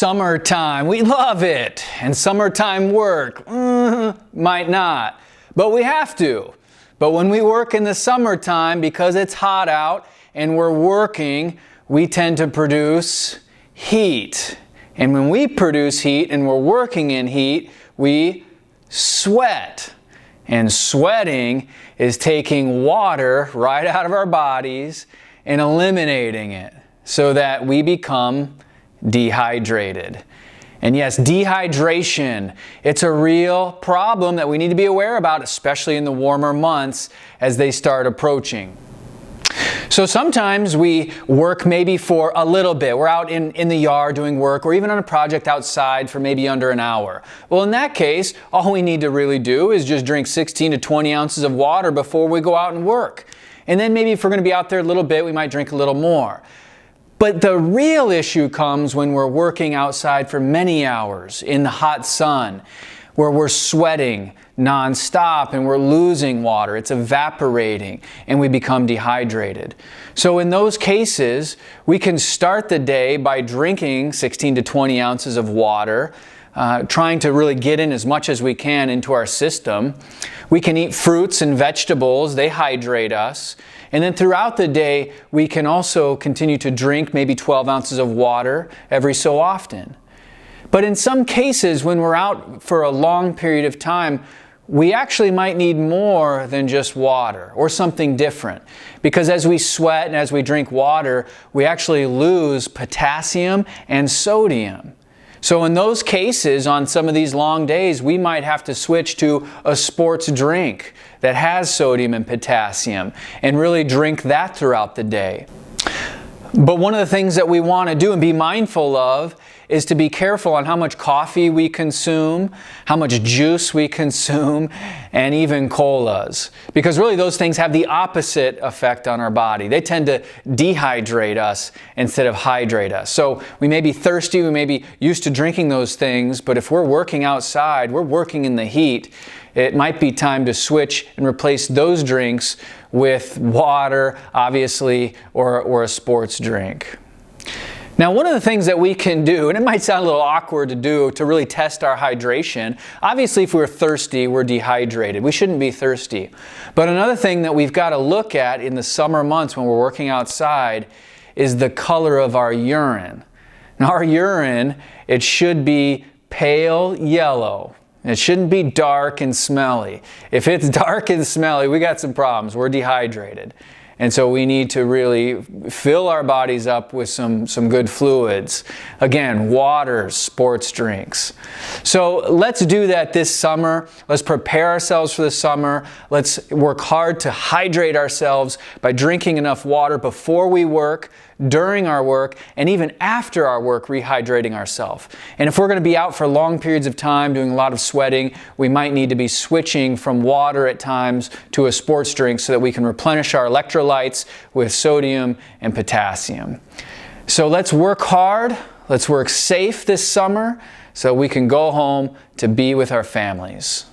Summertime, we love it. And summertime work, might not. But we have to. But when we work in the summertime, because it's hot out and we're working, we tend to produce heat. And when we produce heat and we're working in heat, we sweat. And sweating is taking water right out of our bodies and eliminating it so that we become dehydrated. And yes, dehydration, it's a real problem that we need to be aware about, especially in the warmer months as they start approaching. So sometimes we work maybe for a little bit. We're out in the yard doing work, or even on a project outside for maybe under an hour. Well, in that case, all we need to really do is just drink 16 to 20 ounces of water before we go out and work. And then maybe if we're going to be out there a little bit, we might drink a little more. But the real issue comes when we're working outside for many hours in the hot sun, where we're sweating nonstop and we're losing water. It's evaporating and we become dehydrated. So in those cases, we can start the day by drinking 16 to 20 ounces of water, trying to really get in as much as we can into our system. We can eat fruits and vegetables. They hydrate us. And then throughout the day, we can also continue to drink maybe 12 ounces of water every so often. But in some cases, when we're out for a long period of time, we actually might need more than just water or something different. Because as we sweat and as we drink water, we actually lose potassium and sodium. So in those cases, on some of these long days, we might have to switch to a sports drink that has sodium and potassium and really drink that throughout the day. But one of the things that we want to do and be mindful of is to be careful on how much coffee we consume, how much juice we consume, and even colas. Because really those things have the opposite effect on our body. They tend to dehydrate us instead of hydrate us. So we may be thirsty, we may be used to drinking those things, but if we're working outside, we're working in the heat, it might be time to switch and replace those drinks with water, obviously, or a sports drink. Now, one of the things that we can do, and it might sound a little awkward to do to really test our hydration, obviously if we're thirsty, we're dehydrated. We shouldn't be thirsty. But another thing that we've got to look at in the summer months when we're working outside is the color of our urine. Now, our urine, it should be pale yellow. It shouldn't be dark and smelly. If it's dark and smelly, we got some problems. We're dehydrated. And so we need to really fill our bodies up with some good fluids. Again, water, sports drinks. So let's do that this summer. Let's prepare ourselves for the summer. Let's work hard to hydrate ourselves by drinking enough water before we work, during our work, and even after our work, rehydrating ourselves. And if we're going to be out for long periods of time doing a lot of sweating, we might need to be switching from water at times to a sports drink so that we can replenish our electrolytes with sodium and potassium. So let's work hard, let's work safe this summer so we can go home to be with our families.